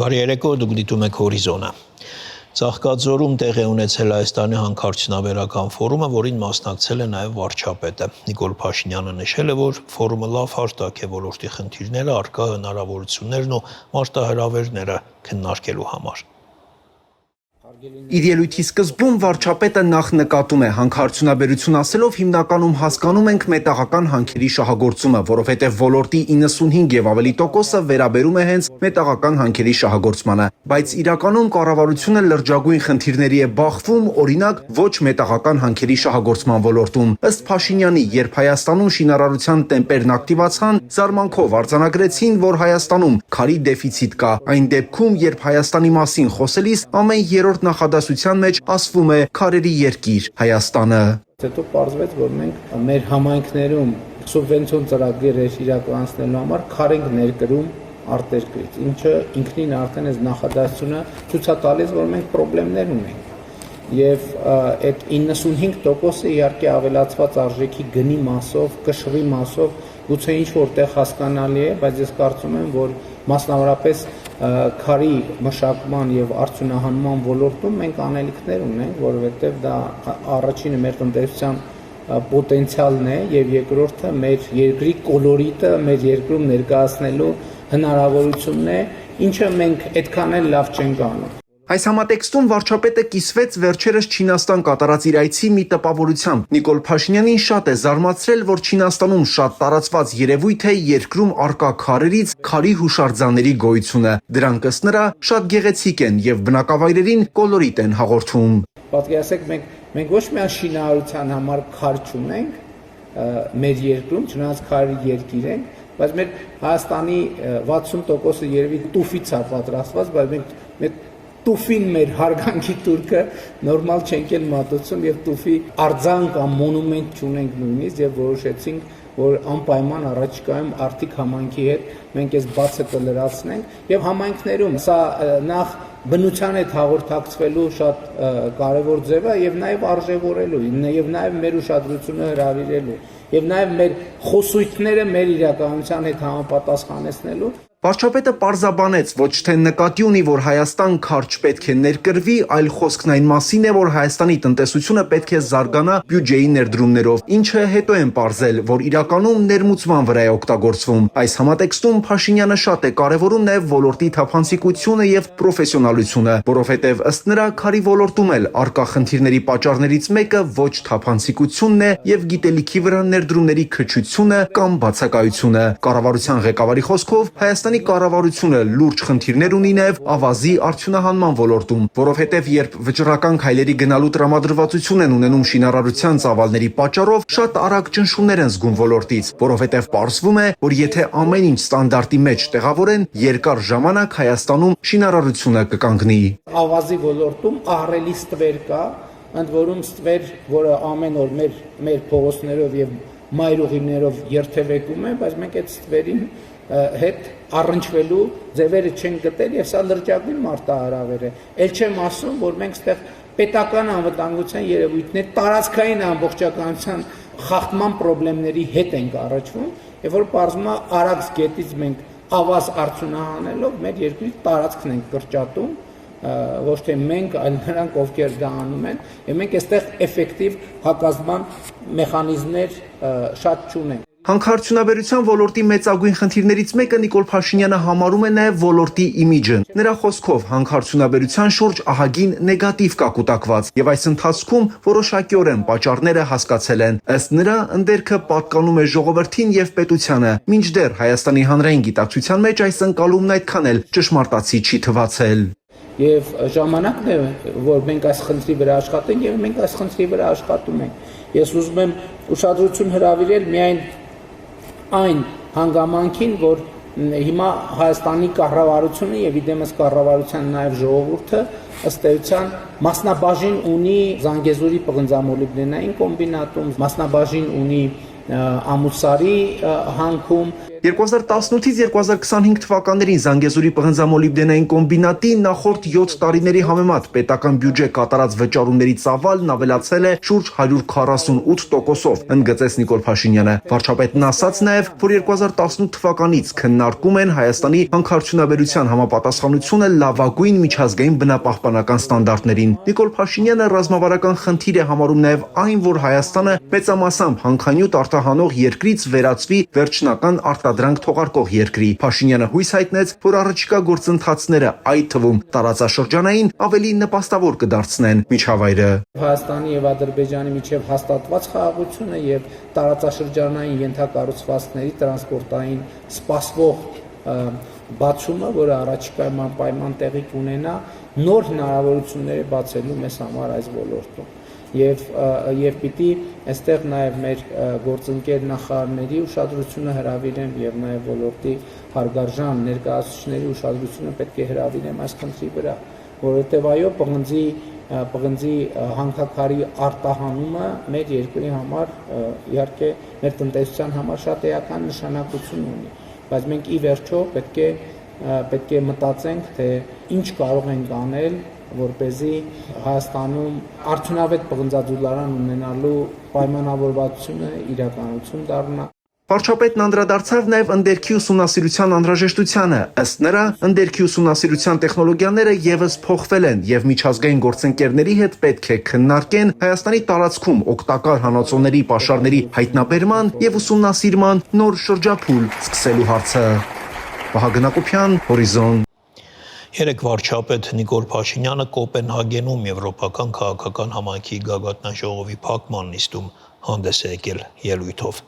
Բարի երեկո, դուք դիտում եք Հորիզոնը։ Ծաղկաձորում տեղի ունեցել Հայաստանի հանքարդյունաբերական ֆորումը, որին մասնակցել է նաև վարչապետը։ Նիկոլ Փաշինյանը նշել է, որ ֆորումը լավ հարթակ է ոլորտի խնդիրները, առկա հնարավորություններն ու մարտահրավերները քննարկելու համար։ Իր ելույթի սկզբում վարչապետը նախ նկատում է հանքարդյունաբերություն ասելով հիմնականում հասկանում ենք մետաղական հանքերի շահագործումը, որովհետև ոլորտի 95 եւ ավելի տոկոսը վերաբերում է հենց մետաղական հանքերի շահագործմանը, բայց իրականում կառավարությունը լրջագույն խնդիրների է բախվում, օրինակ ոչ մետաղական հանքերի շահագործման ոլորտում։ Ըստ Փաշինյանի, երբ Հայաստանում շինարարության տեմպերն ակտիվացան, զարմանքով արձանագրեցին, որ Հայաստանում քարի դեֆիցիտ կա։ Այն դեպքում, երբ Հայաստանի մասին խոսելիս ամեն երրորդ նախադասության մեջ ասվում է քարերի երկիր Հայաստանը։ Հետո պարզվեց, որ մենք մեր համայնքներում սուբվենցիոն ծրագրեր իրականացնելու համար քար ենք ներկրում արտերկրից, ինչը ինքնին արդեն այս նախադասությունը ցույց է տալիս, որ մենք խնդիրներ ունենք։ Եվ այդ 95%-ը իհարկե ավելացված արժեքի գնի մասով, կշռի մասով գուցե ինչ որտեղ հասկանալի է, բայց ես կարծում եմ, որ մասնավորապես քարի մշակման եւ արդյունահանման ոլորտում մենք անելիքներ ունենք, որովհետեւ դա առաջինը մեր տնտեսության պոտենցիալն է եւ երկրորդը մեր երկրի կոլորիտը մեր երկրում ներկայացնելու հնարավորությունն է, ինչը մենք այդքան էլ լավ չենք անում։ Այս համատեքստում վարչապետը կիսվեց վերջերս Չինաստան կատարած իր այցի մի տպավորությամբ։ Նիկոլ Փաշինյանին շատ է զարմացրել, որ Չինաստանում շատ տարածված երևույթ է երկրում առկա քարերից քարի հուշարձանների գոյությունը։ Դրանք ըստ նրա շատ գեղեցիկ են եւ բնակավայրերին կոլորիտ են հաղորդում։ Պատկերացեք, մենք ոչ միայն շինարարության համար քար չունենք մեր երկրում, չնայած քարի երկիր ենք, բայց մեր Հայաստանի 60%-ը երևի տուֆից է պատրաստված, բայց մենք տուֆին մեր հարգանքի турքը նորմալ չենք էլ մատուցում եւ տուֆի արձան կամ մոնումենտ չունենք նույնիսկ եւ որոշեցինք, որ անպայման առաջիկայում Արթիկ համայնքի հետ մենք այս բացը լրացնենք եւ համայնքներում սա նախ բնության հետ հաղորդակցվելու շատ կարևոր ձև է եւ նաեւ արժևորելու եւ նաեւ մեր ուշադրությունը հրավիրելու եւ նաեւ մեր խոսույթները մեր իրականության հետ համապատասխանեցնելու։ Վարչապետը պարզաբանեց, ոչ թե նկատի ունի, որ Հայաստան քար չպետք է ներկրվի, այլ խոսքն այն մասին է, որ Հայաստանի տնտեսությունը պետք է զարգանա բյուջեի ներդրումներով, ինչը հետո են պարզել, որ իրականում ներմուծման վրա է օգտագործվում։ Այս համատեքստում Փաշինյանը շատ է կարևորում նաև ոլորտի թափանցիկությունը եւ պրոֆեսիոնալությունը, որովհետեւ ըստ նրա քարի ոլորտում էլ առկա խնդիրների պատճառներից մեկը ոչ թափանցիկությունն է եւ գիտելիքի վրա ներդրումների քչությունը կամ բացակայությունը։ Կառավարության ղեկավարի խոսքով Հայաստանի կառավարությունը լուրջ խնդիրներ ունի նաև ավազի արդյունահանման ոլորտում, որովհետև երբ վճռական քայլերի գնալու տրամադրվածություն են ունենում շինարարության ծավալների պատճառով, շատ արագ ճնշումներ են զգում ոլորտից, որովհետև պարզվում է, որ եթե ամեն ինչ ստանդարտի մեջ տեղավորեն, երկար ժամանակ Հայաստանում շինարարությունը կկանգնի։ Ավազի ոլորտում ահռելի ստվեր կա, ընդ որում ստվեր, որը ամեն օր մեր փողոցներով եւ մայրուղիներով երթևեկում է, բայց մենք այդ ստվերին հետ առնչվելու ձևերը չեն գտել եւ սա լրջագույն մարտահրավեր է։ Էլ չեմ ասում, որ մենք այդտեղ պետական անվտանգության երևույթներ, տարածքային ամբողջականության խախտման խնդիրների հետ ենք առնչվում, եւ որ պարզվում է արագ գետից մենք ավազ արդյունահանելով մեր երկրի տարածքն ենք կրճատում, ոչ թե մենք, այլ նրանք, ովքեր դա անում են, եւ մենք այստեղ էֆեկտիվ հակազդման մեխանիզմներ շատ չունենք։ Հանքարդյունաբերության ոլորտի մեծագույն խնդիրներից մեկը Նիկոլ Փաշինյանը համարում է նաև ոլորտի իմիջը։ Նրա խոսքով հանքարդյունաբերության շուրջ ահագին նեգատիվ կա կուտակված, եւ այս ընթացքում որոշակիորեն պատճառները հասկացել են։ Ըստ նրա, ընդերքը պատկանում է ժողովրդին եւ պետությանը, մինչդեռ Հայաստանի հանրային գիտակցության մեջ այս ընկալումն այդքան էլ ճշմարտացի չի թվացել։ Եվ ժամանակն է, որ մենք այս խնդրի վրա աշխատենք եւ մենք այս խնդրի վրա աշխատում ենք։ Ես ուզում եմ ուշադրություն հրավիրել միայն այն հանգամանքին, որ հիմա Հայաստանի կառավարությունը եւ իդեմս կառավարության նաեւ ժողովուրդը ըստ էության մասնաբաժին ունի Զանգեզուրի պղնձամոլիբդենային կոմբինատում, մասնաբաժին ունի Ամուսարի հանքում 2018-ից 2025 թվականներին Զանգեզուրի պղնձամոլիբդենային կոմբինատի նախորդ 7 տարիների համեմատ պետական բյուջե կատարած վճարումների ծավալն ավելացել է շուրջ 148%-ով, ընդգծեց Նիկոլ Փաշինյանը։ Վարչապետն ասաց նաև, որ 2018 թվականից քննարկում են Հայաստանի հանքարդյունաբերության համապատասխանությունը լավագույն միջազգային բնապահպանական ստանդարտներին։ Նիկոլ Փաշինյանը ռազմավարական խնդիր է համարում նաև այն, որ Հայաստանը մեծամասամբ հանքանյութ արտահանող երկրից վերածվի վերջնական արտադրանք թողարկող երկրի։ Փաշինյանը հույս հայտնեց, որ առաջիկա գործընթացները, այդ թվում տարածաշրջանային, ավելի նպաստավոր կդարձնեն միջավայրը։ Հայաստանի եւ Ադրբեջանի միջև հաստատված խաղաղությունը եւ տարածաշրջանային ենթակառուցվածքների տրանսպորտային սպասվող բացումը, որը առաջիկայում անպայման տեղի կունենա, նոր հնարավորություններ է բացելու մեզ համար այս ոլորտում։ Եվ պիտի այստեղ նաև մեր գործընկեր նախարարների ուշադրությունը հրավիրեմ եւ նաև ոլորտի հարգարժան ներկայացուցիչների ուշադրությունը պետք է հրավիրեմ այս խնդրի վրա, որովհետեւ այո, պղնձի հանքաքարի արտահանումը մեր երկրի համար իհարկե մեր տնտեսության համար շատ էական նշանակություն ունի, բայց մենք ի վերջո պետք է մտածենք, թե ինչ կարող ենք անել, որպեսզի Հայաստանում արդյունավետ պղնձաձուլարան ունենալու պայմանավորվածությունը իրականություն դառնա։ Վարչապետն անդրադարձավ նաև ընդերքի ուսումնասիրության անհրաժեշտությանը։ Ըստ նրա, ընդերքի ուսումնասիրության տեխնոլոգիաները եւս փոխվել են եւ միջազգային գործընկերների հետ պետք է քննարկեն Հայաստանի տարածքում օգտակար հանածոների պաշարների հայտնաբերման եւ ուսումնասիրման նոր շրջափուլ սկսելու հարցը։ Վահագն Ակոբյան, Հորիզոն։ Երեկ վարչապետ Նիկոլ Փաշինյանը Կոպենհագենում Եվրոպական քաղաքական համայնքի գագաթնաժողովի փակման նիստում հանդես է եկել ելույթով։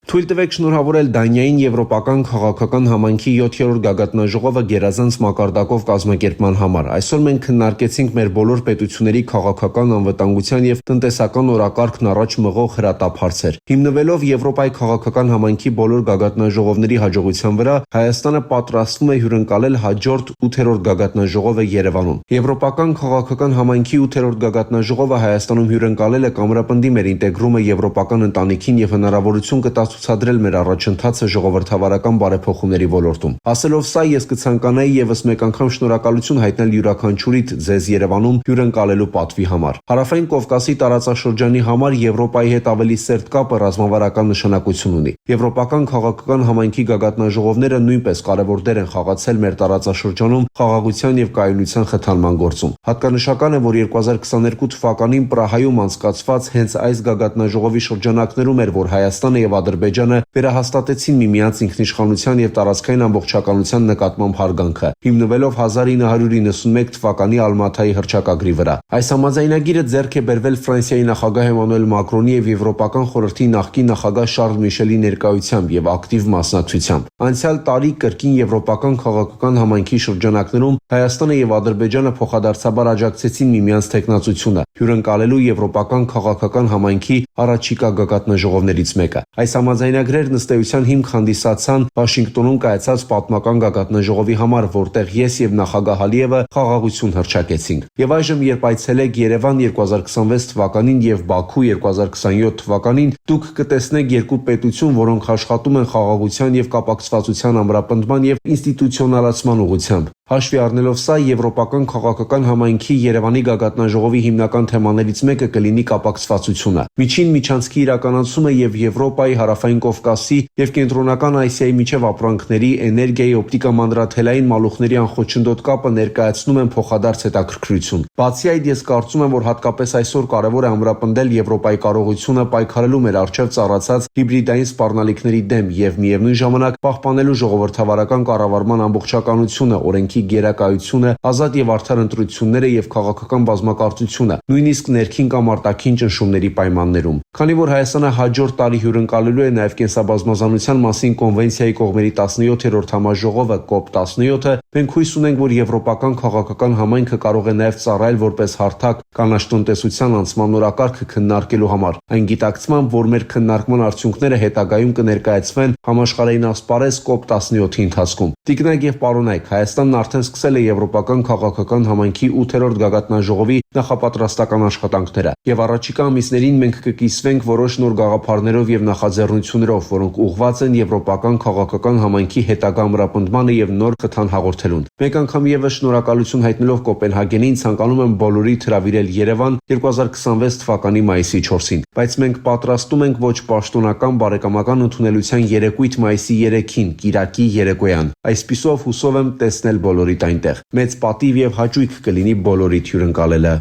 Թույլ տվեք շնորհավորել Դանիային Եվրոպական քաղաքական համայնքի 7-րդ գագաթնաժողովը գերազանց մակարդակով կազմակերպման համար։ Այսօր մենք քննարկեցինք մեր բոլոր պետությունների քաղաքական անվտանգության եւ տնտեսական օրակարգն առաջ մղող հրատապ հարցեր։ Հիմնվելով Եվրոպայի քաղաքական համայնքի բոլոր գագաթնաժողովների հաջողության վրա, Հայաստանը պատրաստվում է հյուրընկալել հաջորդ 8-րդ գագաթնաժողովը Երևանում։ Եվրոպական քաղաքական համայնքի 8-րդ գագաթնաժողովը Հայաստանում հյուրընկալելը կամրապնդի մեր ինտեգրումը եվրոպական ընտանիքին եւ հնարավորություն կտա ցուցադրել մեր առաջընթացը ժողովրդավարական բարեփոխումների ոլորտում։ Ասելով սա, ես կցանկանայի եւս մեկ անգամ շնորհակալություն հայտնել յուրաքանչյուրիդ ձեզ Երևանում հյուրընկալելու պատվի համար։ Հարավային Կովկասի տարածաշրջանի համար Եվրոպայի հետ ավելի սերտ կապը ռազմավարական նշանակություն ունի։ Եվրոպական քաղաքական համայնքի գագաթնաժողովները նույնպես կարևոր դեր են խաղացել մեր տարածաշրջանում խաղաղության եւ կայունության խթանման գործում։ Հատկանշական է, որ 2022 թվականին Պրահայում անցկացված հենց այս գագաթնաժողովի շրջանակներում էր, որ Հայաստանը եւ Ադրբեջանը վերահաստատեցին միմյանց ինքնիշխանության եւ տարածքային ամբողջականության նկատմամբ հարգանքը, հիմնվելով 1991 թվականի Ալմաթայի հռչակագրի վրա։ Այս համաձայնագիրը ձեռք է բերվել Ֆրանսիայի նախագահ Էմանուել Մակրոնի եւ Եվրոպական խորհրդի նախկին նախագահ Շարլ Միշելի ներկայությամբ եւ ակտիվ մասնակցությամբ։ Անցյալ տարի կրկին Եվրոպական քաղաքական համայնքի շրջանակներում Հայաստանը եւ Ադրբեջանը փոխադարձաբար աջակցեցին միմյանց տեխնացությունը, հյուրընկալելու Եվրոպական քաղաքական համայնքի առաջիկա գագաթնաժողովներից մեկը։ Այս համաձայնագրերն ըստ էության հիմք հանդիսացան Վաշինգտոնում կայացած պատմական գագաթնաժողովի համար, որտեղ ես եւ նախագահ Ալիևը խաղաղություն հռչակեցինք։ Եվ այժմ, երբ այցելեք Երևան 2026 թվականին եւ Բաքու 2027 թվականին, դուք կտեսնեք երկու պետություն, որոնք աշխատում են խաղաղության եւ կապակցվածության ամրապնդման եւ ինստիտուցիոնալացման ուղղությամբ։ Հաշվի առնելով սա, Եվրոպական քաղաքական համայնքի Երևանի գագաթնաժողովի հիմնական թեմաներից մեկը կլինի կապակցվածությունը։ Միջին միջանցքի իրականացումը եւ Եվրոպայի, Հարավային Կովկասի եւ Կենտրոնական Ասիայի միջև ապրանքների, էներգիայի, օպտիկա-մանրաթելային մալուխների անխոչնդոտ կապը ներկայացնում են փոխադարձ հետաքրքրություն։ Բացի այդ, ես կարծում եմ, որ հատկապես այսօր կարևոր է ամրապնդել Եվրոպայի կարողությունը պայքարելու մեր առջև ծառացած հիբրիդային սպառնալիքների դեմ եւ միևնույն ժամանակ պահպանելու ժողովրդավարական կառավարման ամբողջականությունը, օրենքի գերակայությունը, ազատ եւ արդար ընտրությունները եւ քաղաքական բազմակարծությունը, նույնիսկ ներքին կամ արտաքին ճնշումների պայմաններում։ Քանի որ Հայաստանը հաջորդ տարի հյուրընկալելու է նաեւ կենսաբազմազանության մասին կոնվենցիայի կողմերի 17-րդ համաժողովը COP17-ը, մենք հույս ունենք, որ եվրոպական քաղաքական համայնքը կարող է նաեւ ծառայել որպես հարթակ կանաչ տնտեսության անցման նորակարգը քննարկելու համար։ Այն գիտակցմամբ, որ մեր քննարկման արդյունքները հետագայում կներկայացվեն համաշխարհային ասպարեզ COP17-ի ընթացքում։ Տիկնայք եւ պարոնայք, Հայաստանն արդեն սկսել է Եվրոպական քաղաքական համայնքի 8-րդ գագաթնաժողովի նախապատրաստական աշխատանքները, եւ առաջիկա ամիսներին մենք կկիսվենք որոշ նոր գաղափարներով եւ նախաձեռնություններով, որոնք ուղղված են Եվրոպական քաղաքական համայնքի հետագա ամրապնդմանը եւ նոր խթան հաղորդելուն։ Մեկ անգամ եւս շնորհակալություն հայտնելով Կոպենհագենին ցանկանում եմ բոլորիդ հրավիրել Երևան 2026 թվականի մայիսի 4-ին, բայց մենք պատրաստում ենք ոչ պաշտոնական բարեկամական ընդունելության երեկույթ մայիսի 3-ին, Կիրակի երեկոյան։ Այսպիսով հուսով եմ տեսնել բոլորիդ այնտեղ։ Մեծ պատիվ եւ հաճույք կլինի բոլորիդ հյուրընկալելը։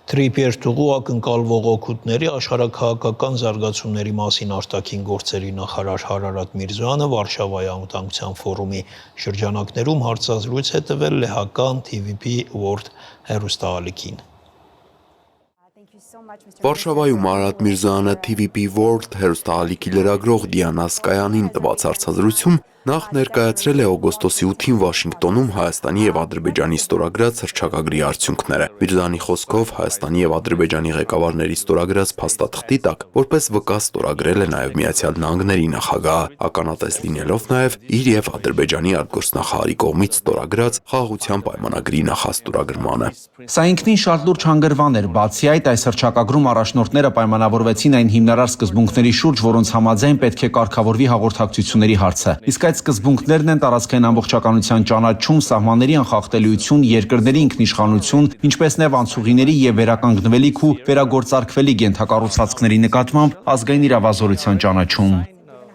Թրիպերտուղու ակնկալվող օգուտների աշխարհաքաղաքական զարգացումների մասին արտաքին գործերի նախարար Հարարատ Միրզոյանը Վարշավայի անվտանգության ֆորումի շրջանակներում հարցազրույց է տվել լեհական TVP World հեռուստաալիքին։ Վարշավայում Արարատ Միրզոյանը TVP World հեռուստաալիքի լրագրող Դիանա Սկայանին տված հարցազրույցում նախ ներկայացրել է օգոստոսի 8-ին Վաշինգտոնում Հայաստանի եւ Ադրբեջանի ստորագրած հռչակագրի արդյունքները։ Միրզոյանի խոսքով Հայաստանի եւ Ադրբեջանի ղեկավարների ստորագրած փաստաթղթի տակ որպես վկա ստորագրել է նաեւ Միացյալ Նահանգների նախագահը, ականատես լինելով նաեւ իր եւ Ադրբեջանի արտգործնախարարի կողմից ստորագրած խաղաղության պայմանագրի նախաստորագրմանը։ Սա ինքնին շատ լուրջ հանգրվան էր, բացի այդ այս հռչակագրում առաջնորդները պայմանավորվեցին այն հիմնարար սկզբունքների շուրջ, որոնց համաձայն պետք է կարգավորվի հաղորդակցությունների հարցը։ Իսկ այդ սկզբունքներն են տարածքային ամբողջականության ճանաչում, սահմանների անխախտելիություն, երկրների ինքնիշխանություն, ինչպես նաև անցուղիների եւ վերականգնվելիք ու վերագործարկվելիք ենթակառուցվածքների նկատմամբ ազգային իրավազորության ճանաչում։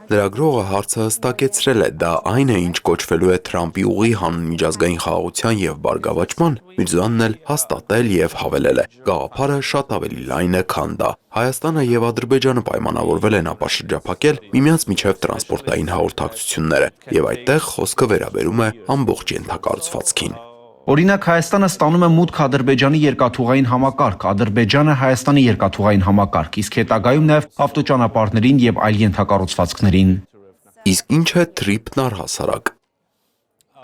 Լրագրողը հարցը հստակեցրել է, դա այն է, ինչ կոչվելու է Թրամփի ուղի հանուն միջազգային խաղաղության եւ բարգավաճման, Միրզոյանն էլ հաստատել եւ հավելել է. գաղափարը շատ ավելի լայն է, քան դա։ Հայաստանը եւ Ադրբեջանը պայմանավորվել են ապաշրջափակել միմյանց միջև տրանսպորտային հաղորդակցությունները, եւ այդտեղ խոսքը վերաբերում է ամբողջ ենթակառուցվածքին։ Օրինակ Հայաստանը ստանում է մուտք Ադրբեջանի երկաթուղային համակարգ, Ադրբեջանը Հայաստանի երկաթուղային համակարգ, իսկ հետագայում նաև ավտոճանապարհներին եւ այլ ենթակառուցվածքներին։ Իսկ ինչ է TRIP-ն առհասարակ։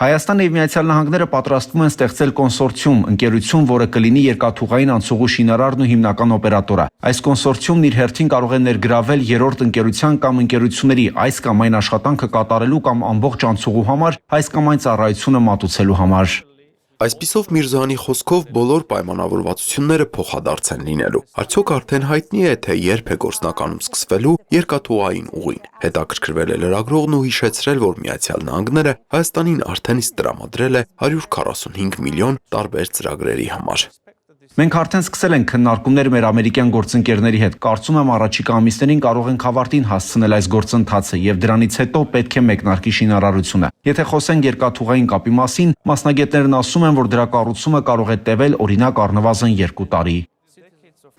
Հայաստանը եւ Միացյալ Նահանգները պատրաստվում են ստեղծել կոնսորցիում, ընկերություն, որը կլինի երկաթուղային անցուղու շինարարն ու հիմնական օպերատորը։ Այս կոնսորցիումն իր հերթին կարող է ներգրավել երրորդ ընկերության կամ ընկերությունների այս կամ այն աշխատանքը կատարելու կամ ամբողջ անցուղու համար, այս կամ այն ծառայությունը մատուցելու համար։ Այսպիսով Միրզոյանի խոսքով բոլոր պայմանավորվածությունները փոխադարձ են լինելու։ Արդյոք արդեն հայտնի է, թե երբ է գործնականում սկսվելու երկաթուղային ուղին։ Հետաքրքրվել է լրագրողն ու հիշեցրել, որ Միացյալ Նահանգները Հայաստանին արդեն իսկ տրամադրել է 145 միլիոն տարբեր ծրագրերի համար։ Մենք արդեն սկսել ենք քննարկումներ մեր ամերիկյան գործընկերների հետ։ Կարծում եմ առաջիկա ամիսներին կարող ենք ավարտին հասցնել այս գործընթացը եւ դրանից հետո պետք է մեկնարկի շինարարությունը։ Եթե խոսենք երկաթուղային կապի մասին, մասնագետներն ասում են, որ դրա կառուցումը կարող է տևել օրինակ առնվազն 2 տարի։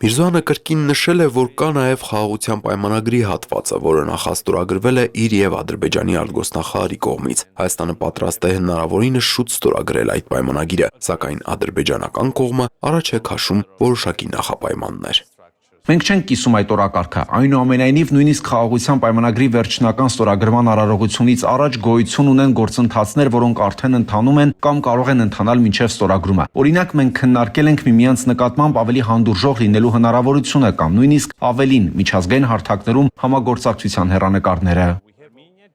Միրզոյանը կրկին նշել է, որ կա նաև խաղաղության պայմանագրի հատվածը, որը նախաստորագրվել է իր եւ Ադրբեջանի արտգործնախարարի կողմից։ Հայաստանը պատրաստ է հնարավորինս շուտ ստորագրել այդ պայմանագիրը, սակայն ադրբեջանական կողմը առաջ է քաշում որոշակի նախապայմաններ։ Մենք չենք կիսում այդ օրակարգը, այնուամենայնիվ նույնիսկ խաղաղության պայմանագրի վերջնական ստորագրման արարողությունից առաջ գոյություն ունեն գործընթացներ, որոնք արդեն ընթանում են կամ կարող են ընթանալ մինչև ստորագրումը։ Օրինակ մենք քննարկել ենք միմյանց նկատմամբ ավելի հանդուրժող լինելու հնարավորությունը կամ նույնիսկ ավելին միջազգային հարթակներում համագործակցության հեռանկարները։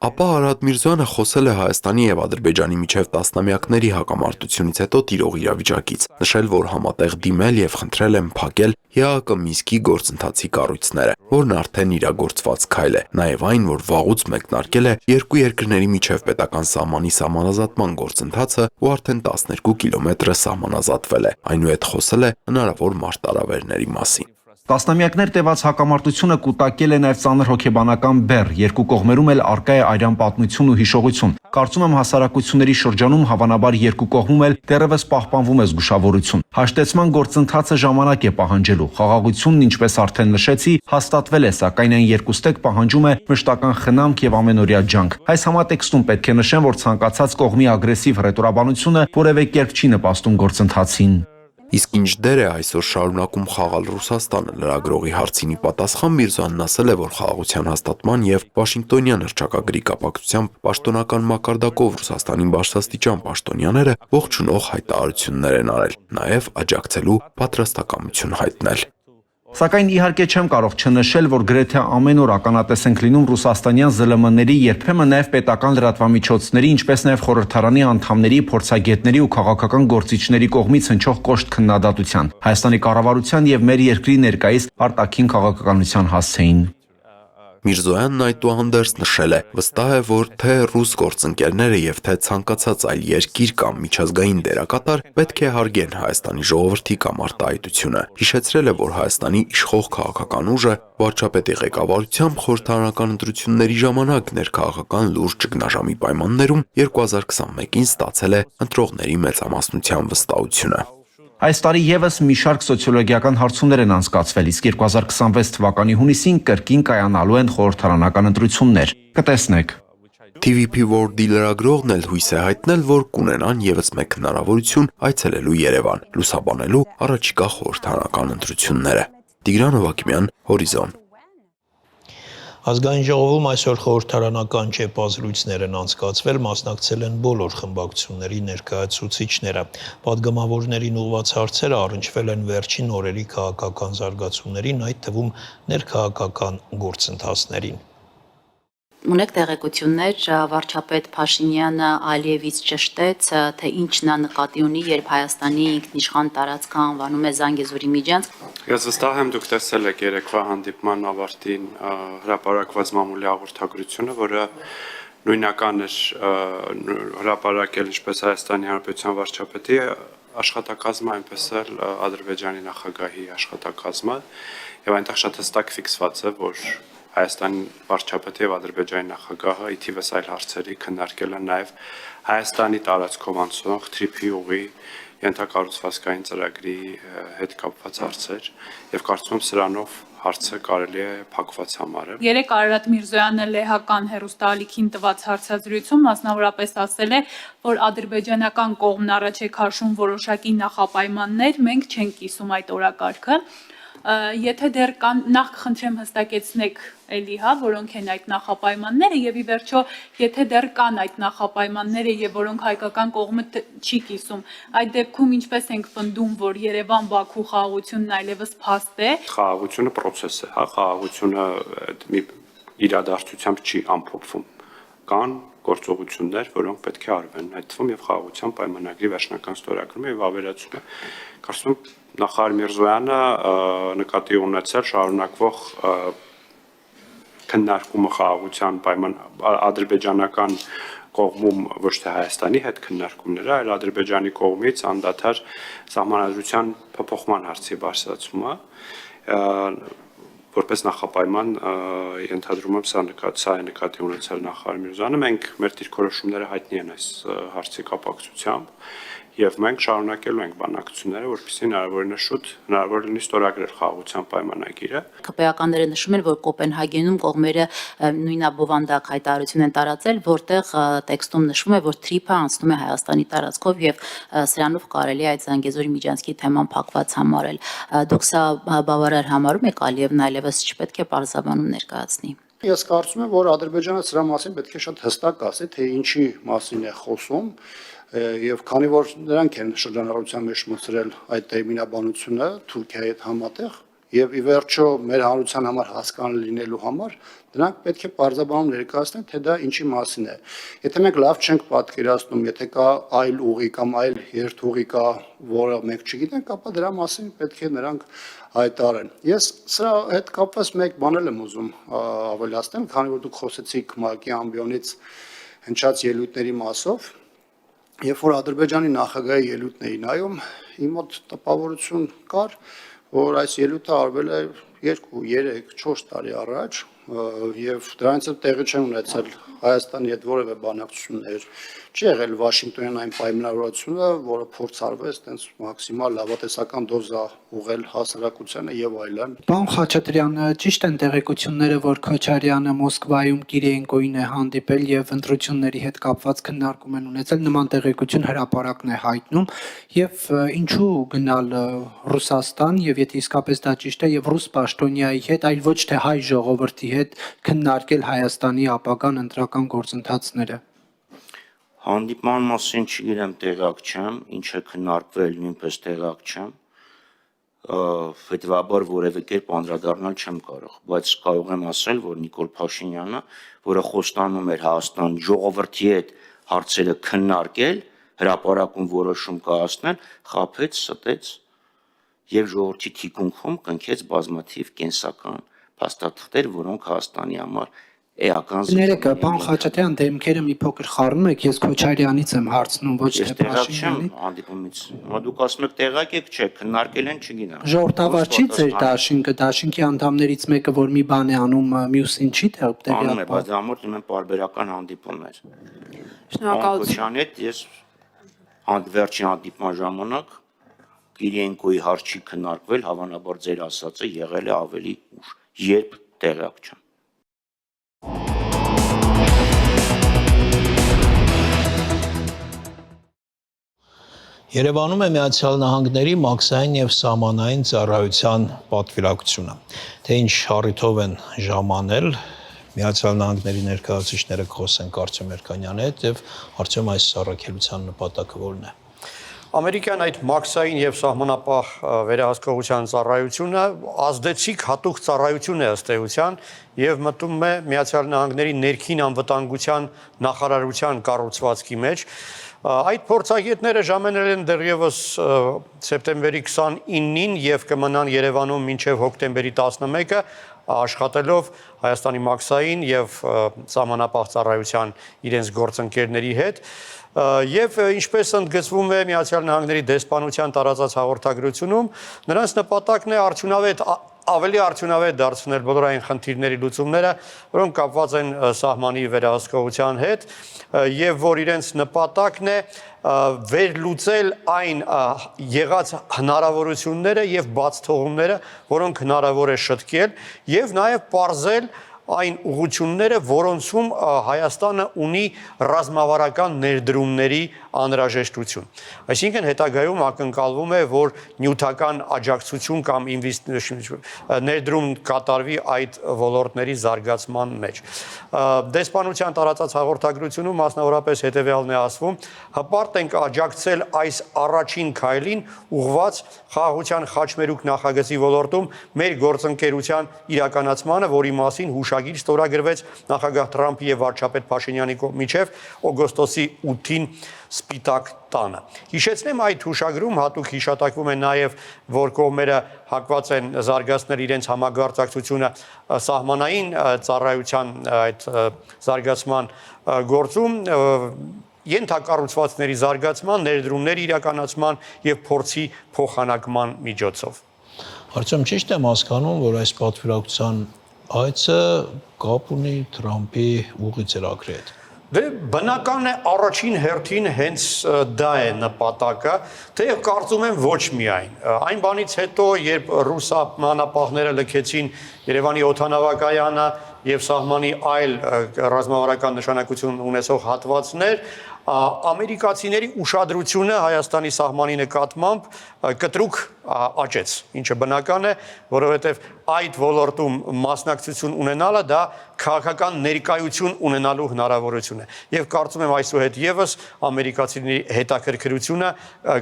Ապա Արարատ Միրզոյանը խոսել է Հայաստանի եւ Ադրբեջանի միջև տասնամյակների հակամարտությունից հետո տիրող իրավիճակից, նշել, որ համատեղ դիմել եւ խնդրել են փակել ՀԱԿ Մինսկի գործընթացի կառույցները, որն արդեն իրագործված քայլ է, նաեւ այն, որ վաղուց մեկնարկել է երկու երկրների միջև պետական սահմանի սահմանազատման գործընթացը ու արդեն 12 կիլոմետրը սահմանազատվել է, այնուհետ խոսել է հնարավոր մարտահրավերների մասին։ Տասնամյակներ տևած հակամարտությունը կուտակել է նաև ծանր հոգեբանական բեռ, երկու կողմերում էլ առկա է արյան պատմություն ու հիշողություն։ Կարծում եմ հասարակությունների շրջանում հավանաբար երկու կողմում էլ դեռևս պահպանվում է զգուշավորություն։ Հաշտեցման գործընթացը ժամանակ է պահանջելու։ Խաղաղությունն, ինչպես արդեն նշեցի, հաստատվել է, սակայն այն երկուստեք պահանջում է մշտական խնամք եւ ամենօրյա ջանք։ Այս համատեքստում պետք է նշեմ, որ ցանկացած կողմի ագրեսիվ հռետորաբանությունը որևէ կերպ չի նպաստում գործընթացին։ Իսկ ինչ դեր է այսօր շարունակում խաղալ Ռուսաստանը, լրագրողի հարցինի պատասխան Միրզոյանն ասել է, որ խաղաղության հաստատման եւ Վաշինգտոնյան հռչակագրի կապակցությամբ պաշտոնական մակարդակով Ռուսաստանին բարձրաստիճան պաշտոնյաները ողջունող հայտարարություններ են արել, նաեւ աջակցելու պատրաստակամություն հայտնել։ Սակայն իհարկե չեմ կարող չնշել, որ գրեթե ամեն օր ականատես ենք լինում ռուսաստանյան ԶԼՄ-ների, երբեմն նաև պետական լրատվամիջոցների, ինչպես նաև խորհրդարանի անդամների, փորձագետների ու քաղաքական գործիչների կողմից հնչող կոշտ քննադատության, Հայաստանի կառավարության եւ մեր երկրի ներկայիս արտաքին քաղաքականության հասցեին։ Միրզոյանն այդուհանդերձ նշել է, վստահ է, որ թե ռուս գործընկերները եւ թե ցանկացած այլ երկիր կամ միջազգային դերակատար պետք է հարգեն Հայաստանի ժողովրդի կամ արտահայտությունը։ Հիշեցրել է, որ Հայաստանի իշխող քաղաքական ուժը վարչապետի ղեկավարությամբ խորհրդարանական ընտրությունների ժամանակ ներքաղաքական լուրջ ճգնաժամի պայմաններում 2021-ին ստացել է ընտրողների մեծամասնության վստահությունը։ Այս տարի եւս մի շարք սոցիոլոգիական հարցումներ են անցկացվել, իսկ 2026 թվականի հունիսին կրկին կայանալու են խորհրդարանական ընտրություններ։ Կտեսնեք։ TVP World-ի լրագրողն էլ հույս է հայտնել, որ կունենան եւս մեկ հնարավորություն այցելելու Երևան, լուսաբանելու առաջիկա խորհրդարանական ընտրությունները։ Տիգրան Հովակիմյան, Հորիզոն։ Ազգային ժողովում այսօր խորհրդարանական ճեպազրույցներ են անցկացվել, մասնակցել են բոլոր խմբակցությունների ներկայացուցիչները։ Պատգամավորներին ուղղված հարցերը առնչվել են վերջին օրերի քաղաքական զարգացումներին, այդ թվում ներքաղաքական գործընթացներին։ Ունեք տեղեկություններ, վարչապետ Փաշինյանը Ալիևից ճշտեց, թե ինչն է նկատի ունի, երբ Հայաստանի ինքնիշխան տարածքը անվանում է Զանգեզուրի միջանցք։ Ես վստահ եմ, դուք տեսել եք երեկվա հանդիպման ավարտին հրապարակված մամուլի հաղորդագրությունը, որը նույնական էր հրապարակել ինչպես Հայաստանի Հանրապետության վարչապետի աշխատակազմը, այնպես էլ Ադրբեջանի նախագահի աշխատակազմը, եւ այնտեղ շատ հստակ ֆիքսված է, որ Հայաստանի վարչապետը եւ Ադրբեջանի նախագահը ի թիվս այլ հարցերի քննարկել են նաեւ Հայաստանի տարածքով անցնող թրիփի ուղի ենթակառուցվածքային ծրագրի հետ կապված հարցեր եւ կարծում եմ սրանով հարցը կարելի է փակված համարել։ Երեք Արարատ Միրզոյանը լեհական հեռուստաալիքին տված հարցազրույցում մասնավորապես ասել է, որ ադրբեջանական կողմն առաջ է քաշում որոշակի նախապայմաններ, մենք չենք կիսում այդ օրակարգը։ Եթե դեռ կան, նախ խնդրեմ հստակեցնեք էլի, որոնք են այդ նախապայմանները եւ ի վերջո, եթե դեռ կան այդ նախապայմանները եւ որոնք հայկական կողմը չի կիսում, այդ դեպքում ինչպես ենք պնդում, որ Երևան-Բաքու խաղաղությունն այլևս փաստ է։ Խաղաղությունը process է, խաղաղությունը մի իրադարձությամբ չի ամփոփվում։ Կան գործողություններ, որոնք պետք է արվեն, այդ թվում եւ խաղաղության պայմանագրի վերջնական ստորագրումը եւ ավերացումը։ Կարծում եմ նախարար Միրզոյանը նկատի ունեցել շարունակվող քննարկումը խաղաղության ադրբեջանական կողմում ոչ թե Հայաստանի հետ քննարկումները, այլ Ադրբեջանի կողմից անդադար սահմանադրության փոփոխման հարցի բարձրացումը, որպես նախապայման ենթադրում եմ սա նկատի ունեցել նախարար Միրզոյանը, մենք մեր դիրքորոշումները հայտնի են այս հարցի կապակցությամբ եւ մենք շարունակելու ենք բանակցությունները, որպեսզի հնարավորինս շուտ հնարավոր լինի ստորագրել խաղաղության պայմանագիրը։ ԿՊԱ-ականները նշում են, որ Կոպենհագենում կողմերը նույնաբովանդակ հայտարարություն են տարածել, որտեղ տեքստում նշվում է, որ թրիփը անցնում է Հայաստանի տարածքով եւ սրանով կարելի է այդ Զանգեզուրի միջանցքի թեման փակված համարել։ Դուք սա բավարար համարում եք, Ալիևն այլևս չպետք է պարզաբանում ներկայացնի։ Ես կարծում եմ, որ Ադրբեջանը սրա մասին պետք է շատ հստակ ասի, թե ինչի մասին է խոսում, եւ քանի որ նրանք են շրջանառության մեջ մտցրել այդ տերմինաբանությունը Թուրքիայի հետ համատեղ եւ ի վերջո մեր հանրության համար հասկանալի լինելու համար դրանք պետք է պարզաբանում ներկայացնեն, թե դա ինչի մասին է։ Եթե մենք լավ չենք պատկերացնում, եթե կա այլ ուղի կամ այլ երթուղի կա, որը մենք չգիտենք, ապա դրա մասին պետք է նրանք հայտարարեն։ Ես սրա հետ կապված մեկ բան եմ ուզում ավելացնել, քանի որ դուք խոսեցիք ՄԱԿ-ի ամբիոնից հնչած ելույթների մասով, երբ որ Ադրբեջանի նախագահի ելույթն էի նայում, իմ մոտ տպավորություն կար, որ այս ելույթը արվել է 2, 3, 4 տարի առաջ եւ դրանից տեղի չեն ունեցել Հայաստանի հետ որևէ բանակցություններ, չի եղել Վաշինգտոնյան այն պայմանավորվածությունը, որը փորձ արվեց այդպես մաքսիմալ լավատեսական դոզա ուղղել հասարակությանը եւ այլն։ Պարոն Խաչատրյան, ճիշտ են տեղեկությունները, որ Քոչարյանը Մոսկվայում Կիրիենկոին է հանդիպել եւ ընտրությունների հետ կապված քննարկում են ունեցել, նման տեղեկություն հրապարակն է հայտնում եւ ինչու գնալ Ռուսաստան եւ եթե իսկապես դա ճիշտ է եւ ռուս պաշտոնյայի հետ, այլ ոչ թե հայ ժողովրդի հետ քննարկել Հայաստանի ապագան ընտրական գործընթացները։ Հանդիպման մասին չգիտեմ, տեղակ չեմ, ինչ է քննարկվել, նույնպես տեղակ չեմ։ հետևաբար որևէ կերպ անդրադառնալ չեմ կարող, բայց կարող եմ ասել, որ Նիկոլ Փաշինյանը, որը խոստանում էր Հայաստան ժողովրդի հետ հարցերը քննարկել, հրապարակում որոշում կայացնել, խաբեց, ստեց եւ ժողովրդի թիկունքում կնքեց բազմաթիվ կենսական փաստաթղթեր, որոնք Հայաստանի համար էական Ներեկա, պան Խաչատրյան, դեմքերը մի փոքր խառնում եք, ես Քոչարյանից եմ հարցնում, ոչ թե Փաշինյանի։ հանդիպումից։ Դուք ասում եք տեղակ եք, չէ, քննարկել են, չգիտեմ։ Ժողովրդավար չի ձեր դաշինքը, դաշինքի անդամներից մեկը, որ մի բան է անում, մյուսին չի Անում է, տեղյակ։ բայց ամոթ ունեմ պարբերական հանդիպումներ։ Շնորհակալություն։ Քոչյանի հետ ես վերջին հանդիպման ժամանակ Կիրիենկոյի հարց չի քննարկվել, հավանաբար ձեր ասածը եղել է ավելի ուշ, երբ տեղյակ չեմ։ Երևանում է Միացյալ Նահանգների մաքսային եւ սահմանային ծառայության պատվիրակությունը։ Թե ինչ առիթով են ժամանել Միացյալ Նահանգների ներկայացուցիչները կխոսեն Արտյոմ Երկանյանի հետ եւ Արտյոմ այս առաքելության նպատակը որն է։ Ամերիկյան այդ մաքսային եւ սահմանապահ վերահսկողության ծառայությունը ազդեցիկ հատուկ ծառայություն է ըստ էության եւ մտնում է Միացյալ Նահանգների ներքին անվտանգության նախարարության կառուցվածքի մեջ։ Այդ փորձագետները ժամանել են դեռևս սեպտեմբերի 29-ին եւ կմնան Երևանում մինչեւ հոկտեմբերի 11-ը աշխատելով Հայաստանի մաքսային եւ սահմանապահ ծառայության իրենց գործընկերների հետ եւ ինչպես ընդգծվում է Միացյալ Նահանգների դեսպանության տարածած հաղորդագրությունում, նրանց նպատակն է ավելի արդյունավետ դարձնել բոլոր այն խնդիրների լուծումները, որոնք կապված են սահմանի վերահսկողության հետ եւ որ իրենց նպատակն է վերլուծել այն եղած հնարավորությունները եւ բաց թողումները, որոնք հնարավոր է շտկել եւ նաեւ պարզել այն ուղղությունները, որոնցում Հայաստանը ունի ռազմավարական ներդրումների անհրաժեշտություն։ Այսինքն հետագայում ակնկալվում է, որ նյութական աջակցություն կամ ներդրում կատարվի այդ ոլորտների զարգացման մեջ։ Դեսպանության տարածած հաղորդագրությունում մասնավորապես հետևյալն է ասվում. հպարտ ենք աջակցել այս առաջին քայլին ուղղված խաղաղության խաչմերուկ նախագծի ոլորտում մեր գործընկերության իրականացմանը, որի մասին հուշագիր ստորագրվեց նախագահ Թրամփի եւ վարչապետ Փաշինյանի միջև օգոստոսի 8-ին Սպիտակ տանը։ Հիշեցնեմ այդ հուշագրում հատուկ հիշատակվում է նաև, որ կողմերը հակված են զարգացնել իրենց համագործակցությունը սահմանային ծառայության այդ զարգացման գործում ենթակառուցվածքների զարգացման, ներդրումների իրականացման եւ փորձի փոխանակման միջոցով։ Արտյոմ, ճիշտ եմ հասկանում, որ այս պատվիրակության այցը կապ ունի Թրամփի ուղի ծրագրի հետ։ Դե բնական է առաջին հերթին հենց դա է նպատակը, թեև կարծում եմ ոչ միայն։ Այն բանից հետո, երբ ռուս մանապահները լքեցին Երևանի օդանավակայանը եւ սահմանի այլ ռազմավարական նշանակություն ունեցող հատվածներ, ամերիկացիների ուշադրությունը Հայաստանի սահմանի նկատմամբ կտրուկ աճեց, ինչը բնական է, որովհետև այդ ոլորտում մասնակցություն ունենալը դա քաղաքական ներկայություն ունենալու հնարավորություն է։ Եվ կարծում եմ այսուհետ եւս ամերիկացիների հետաքրքրությունը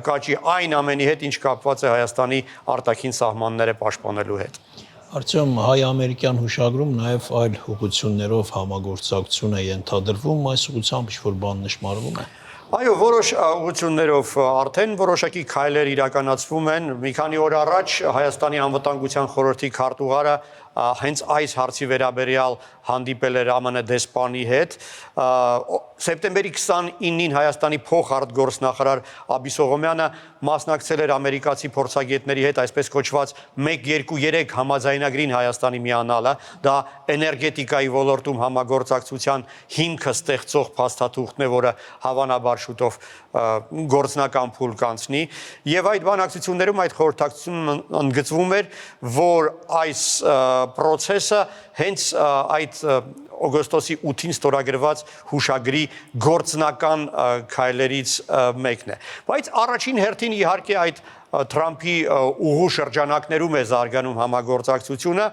կաճի այն ամենի հետ, ինչ կապված է Հայաստանի արտաքին սահմանները պաշտպանելու հետ։ Արտյոմ, հայ-ամերիկյան հուշագրում նաև այլ ուղղություններով համագործակցություն է ենթադրվում, այս ուղղությամբ ինչ-որ բան նշмарվում է։ Այո, որոշ ուղղություններով արդեն որոշակի քայլեր իրականացվում են։ Մի քանի օր առաջ Հայաստանի անվտանգության խորհրդի քարտուղարը հենց այս հարցի վերաբերյալ հանդիպել էր ԱՄՆ դեսպանի հետ։ Սեպտեմբերի 29-ին Հայաստանի փոխարտգործնախարար Աբի Սողոմյանը մասնակցել էր ամերիկացի փորձագետների հետ այսպես կոչված 1-2-3 համաձայնագրին Հայաստանի միանալը, դա էներգետիկայի ոլորտում համագործակցության հիմքը ստեղծող փաստաթուղթն է, որը հավանաբար շուտով գործնական փուլ կանցնի, եւ այդ բանակցություններում այդ խորհրդակցությունն ընդգծվում էր, որ այս process-ը հենց այդ օգոստոսի 8-ին ստորագրված հուշագրի գործնական քայլերից մեկն է։ Բայց առաջին հերթին իհարկե այդ Թրամփի ուղու շրջանակներում է զարգանում համագործակցությունը։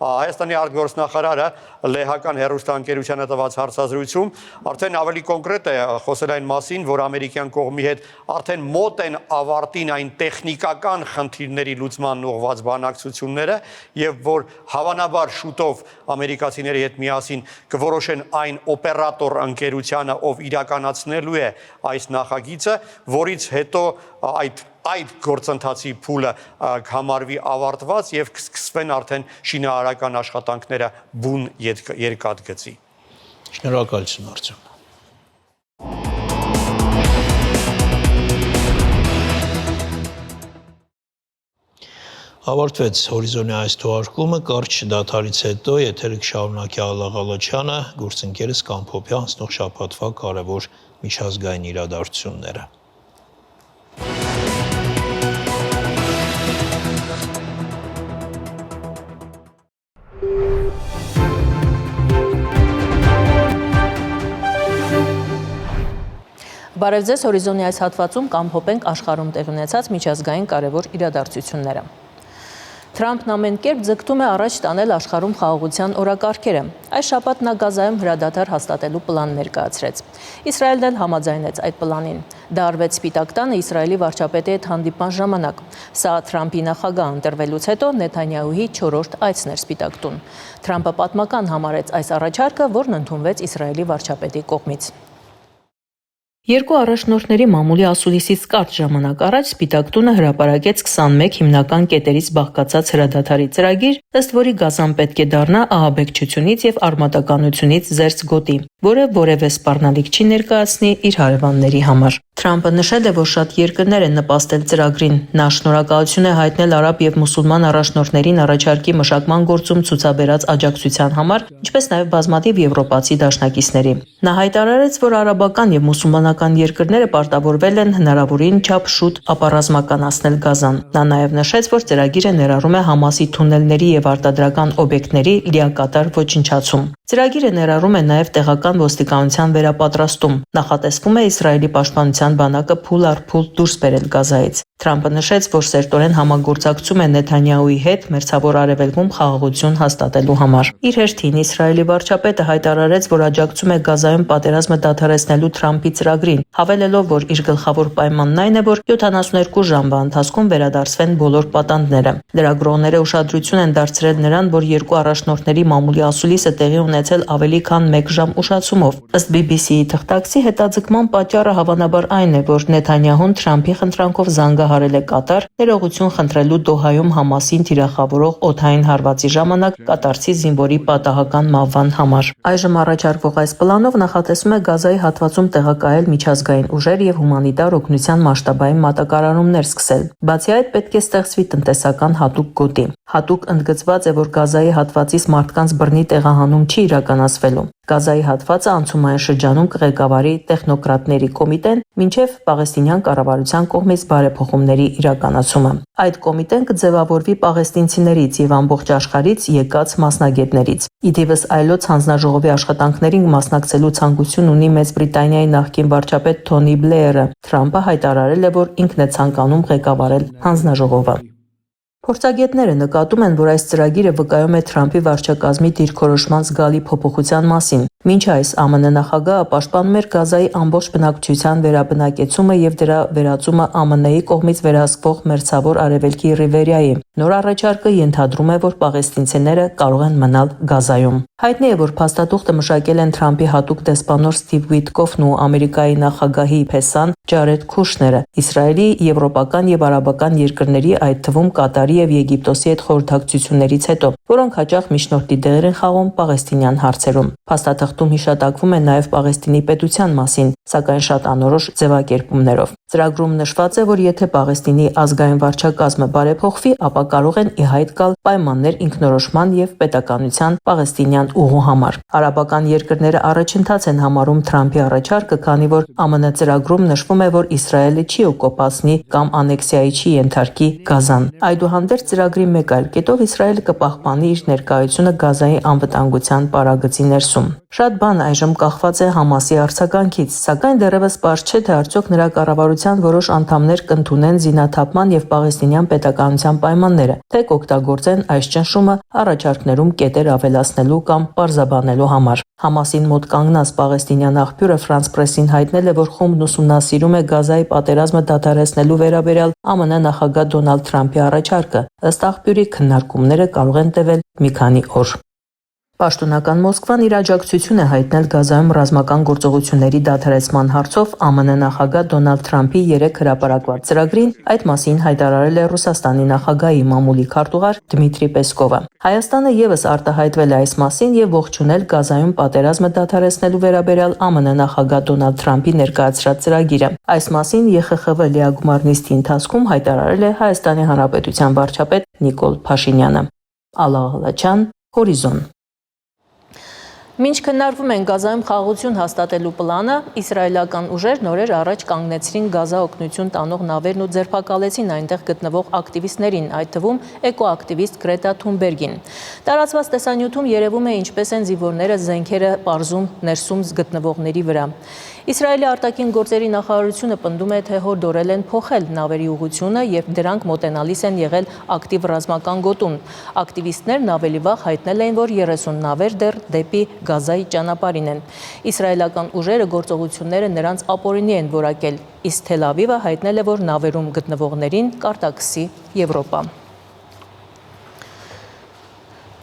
Հայաստանի արտգործնախարարը լեհական հեռուստաընկերությանը տված հարցազրույցում արդեն ավելի կոնկրետ է խոսել այն մասին, որ ամերիկյան կողմի հետ արդեն մոտ են ավարտին այն տեխնիկական խնդիրների լուծման ուղղված բանակցությունները եւ որ հավանաբար շուտով ամերիկացիների հետ միասին կորոշեն այն օպերատոր ընկերությանը, ով իրականացնելու է այս նախագիծը, որից հետո այդ գործընթացի փուլը կհամարվի ավարտված եւ կսկսվեն արդեն շինարարական աշխատանքները բուն երկաթգծի։ Շնորհակալություն Արտյոմ։ Ավարտվեց հորիզոնի այս թողարկումը, կարճ դադարից հետո եթերը կշարունակի Ալլա Ղալաջյանը, գործընկերս Կամփոփյա անցնող շաբաթվա կարևոր միջազգային իրադարձությունները։ Բարև ձեզ, հորիզոնի այս հատվածում կամփոփենք աշխարհում տեղի ունեցած միջազգային կարևոր իրադարձությունները։ Թրամփն ամեն կերպ ձգտում է առաջ տանել աշխարհում խաղաղության օրակարգերը։ Այս շաբաթ նա Գազայում հրադադար հաստատելու պլան ներկայացրեց։ Իսրայելն էլ համաձայնեց այդ պլանին։ Դա արվեց Սպիտակ տանը Իսրայելի վարչապետի հետ հանդիպման ժամանակ։ Սա Թրամփի նախագահ ընտրվելուց հետո Նեթանյահուի 4-րդ այցն էր Սպիտակ տուն։ Թրամփը պատմական համարեց այս առաջարկը, որն ընդունվեց Իսրայելի վարչապետի կողմից։ Երկու առաջնորդների մամուլի ասուլիսից կարճ ժամանակ առաջ Սպիտակ տունը հրապարակեց 21 հիմնական կետերից բաղկացած հրադադարի ծրագիր, ըստ որի Գազան պետք է դառնա ահաբեկչությունից եւ արմատականությունից զերծ գոտի, որը որևէ սպառնալիք չի ներկայացնի իր հարևանների համար։ Թրամփը նշել է, որ շատ երկրներ են նպաստել ծրագրին։ Նա շնորհակալություն է հայտնել արաբ եւ մուսուլման առաջնորդներին առաջարկի մշակման գործում ցուցաբերած աջակցության համար, ինչպես նաեւ բազմաթիվ եվրոպացի դաշնակիցների։ Նա հայտարարեց, որ արաբական եւ մուսուլմանական երկրները պարտավորվել են հնարավորին չափ շուտ ապառազմականացնել Գազան։ Նա նաեւ նշեց, որ ծրագիրը ներառում է Համասի թունելների եւ արտադրական օբյեկտների լիակատար ոչնչացում։ Ծրագիրը ներառում է նաեւ տեղական ոստիկանության վերապատրաստում։ Նախատեսվում է Իսրայելի պաշտպանության բանակը փուլ առ փուլ դուրս բերել Գազայից։ Թրամփը նշեց, որ սերտորեն համագործակցում է Նեթանյահուի հետ մերձավոր արևելքում խաղաղություն հաստատելու համար։ Իր հերթին Իսրայելի վարչապետը հայտարարեց, որ աջակցում է Գազայում պատերազմը դադարեցնելու Թրամփի ծրագրին, հավելելով, որ իր գլխավոր պայմանն այն է, որ 72 ժամվա ընթացքում վերադարձվեն բոլոր պատանդները։ Լրագրողները ուշադրություն են դարձրել նրան, որ երկու առաջնորդների մամուլի ասուլիսը տեղի ունեցել ավելի քան 1 ժամ ուշացումով։ Ըստ BBC-ի թղթակցի հետաձգման պատճառը հավանաբար այն է, որ Նեթանյահուն Թրամփի խնդրանքով զանգահարել է Կատար, ներողություն խնդրելու Դոհայում Համասին թիրախավորող օդային հարվածի ժամանակ կատարցի զինվորի պատահական մահվան համար։ Այժմ առաջարկվող այս պլանով նախատեսվում է Գազայի հատվածում տեղակայել միջազգային ուժեր եւ հումանիտար օգնության մասշտաբային մատակարարումներ սկսել։ Բացի այդ, պետք է ստեղծվի տնտեսական հատուկ գոտի։ Հատուկ ընդգծված է, որ Գազայի հատվածից մարդկանց բռնի տեղահանում չի իրականացվելու։ Գազայի հատվածը անցումային շրջանում կղեկավարի տեխնոկրատների կոմիտեն, մինչև Պաղեստինյան կառավարության կողմից բարեփոխումների իրականացումը։ Այդ կոմիտեն կձևավորվի պաղեստինցիներից եւ ամբողջ աշխարհից եկած մասնագետներից։ Իդիվս այլոց հանձնաժողովի աշխատանքներին մասնակցելու ցանկություն ունի Մեծ Բրիտանիայի նախկին վարչապետ Թոնի Բլեերը։ Թրամփը հայտարարել է, որ ինքն է ցանկանում ղեկավարել հանձնաժողովը։ Փորձագետները նկատում են, որ այս ծրագիրը վկայում է Թրամփի վարչակազմի դիրքորոշման զգալի փոփոխության մասին։ Մինչ այս ԱՄՆ նախագահը պաշտպանում էր Գազայի ամբողջ բնակչության վերաբնակեցումը եւ դրա վերածումը ԱՄՆ-ի կողմից վերահսկվող մերձավոր արևելքի Ռիվերիայի։ Նոր առաջարկը ենթադրում է, որ պաղեստինցիները կարող են մնալ Գազայում։ Հայտնի է, որ փաստաթուղթը մշակել են Թրամփի հատուկ դեսպանոր Սթիվ Ուիտկոֆն ու Ամերիկայի նախագահի փեսան Ջարեդ Քուշները, Իսրայելի, եվրոպական եւ արաբական երկրների, այդ թվում Կատարի եւ Եգիպտոսի հետ խորհրդակցություններից հետո, որոնք հաճախ միջնորդի դեր են խաղում պաղեստինյան հարցերում։ Փաստաթղթում հիշատակվում է նաեւ Պաղեստինի պետության մասին, սակայն շատ անորոշ ձևակերպումներով։ Ծրագրում նշված է, որ եթե Պաղեստինի ազգային վարչակազմը բարեփոխվի, ապա կարող են ի հայտ գալ պայմաններ ինքնորոշման եւ պետականության պաղեստինյան ուղու համար։ Արաբական երկրները առաջընթաց են համարում Թրամփի առաջարկը, քանի որ ԱՄՆ ծրագրում նշվում է, որ Իսրայելը չի օկուպացնի կամ անեքսիայի չի ենթարկի Գազան։ Այդուհանդերձ ծրագրի մեկ այլ կետով Իսրայելը կպահպանի իր ներկայությունը Գազայի անվտանգության պարագծի ներսում։ Շատ բան այժմ կախված է Համասի արձագանքից, Սակայն դեռևս պարզ չէ, թե արդյոք նրա կառավարության որոշ անդամներ կընդունեն զինաթափման եւ պաղեստինյան պետականության պայմանները, թե կօգտագործեն այս ճնշումը առաջարկներում կետեր ավելացնելու կամ պարզաբանելու համար։ Համասին մոտ կանգնած պաղեստինյան աղբյուրը Ֆրանս Պրեսին հայտնել է, որ խումբն ուսումնասիրում է Գազայի պատերազմը դադարեցնելու վերաբերյալ ԱՄՆ նախագահ Դոնալդ Թրամփի առաջարկը։ Ըստ աղբյուրի քննարկումները կարող են տևել մի քանի օր։ Պաշտոնական Մոսկվան իր աջակցություն է հայտնել Գազայում ռազմական գործողությունների դադարեցման հարցով ԱՄՆ նախագահ Դոնալդ Թրամփի 3 հրապարակված ծրագրին, այդ մասին հայտարարել է Ռուսաստանի նախագահի մամուլի քարտուղար Դմիտրի Պեսկովը։ Հայաստանը եւս արտահայտվել է այս մասին եւ ողջունել Գազայում պատերազմը դադարեցնելու վերաբերյալ ԱՄՆ նախագահ Դոնալդ Թրամփի ներկայացրած ծրագիրը։ Այս մասին ԵԽԽՎ լիագումար նիստի ընթացքում հայտարարել է Հայաստանի Հանրապետության վարչապետ Նիկոլ Փաշինյանը։ Ալաղալաչյան, Հորիզոն։ Մինչ քննարկվում են Գազայում խաղաղություն հաստատելու պլանը, իսրայելական ուժեր նորեր առաջ կանգնեցրին Գազա օգնություն տանող նավերն ու ձերբակալեցին այնտեղ գտնվող ակտիվիստներին, այդ թվում էկոակտիվիստ Գրետա Թունբերգին։ Տարածված տեսանյութում երևում է ինչպես են զինվորները զենքերը պարզում ներսում գտնվողների վրա։ Իսրայելի արտաքին գործերի նախարարությունը պնդում է, թե հորդորել են փոխել նավերի ուղղությունը եւ դրանք մոտենալիս են եղել ակտիվ ռազմական գոտուն։ Ակտիվիստներն ավելի վաղ հայտնել էին, որ 30 նավեր դեռ դեպի Գազայի ճանապարհին են։ Իսրայելական ուժերը գործողությունները նրանց ապօրինի են որակել, իսկ Թել Ավիվը հայտնել է, որ նավերում գտնվողներին կարտաքսի Եվրոպա։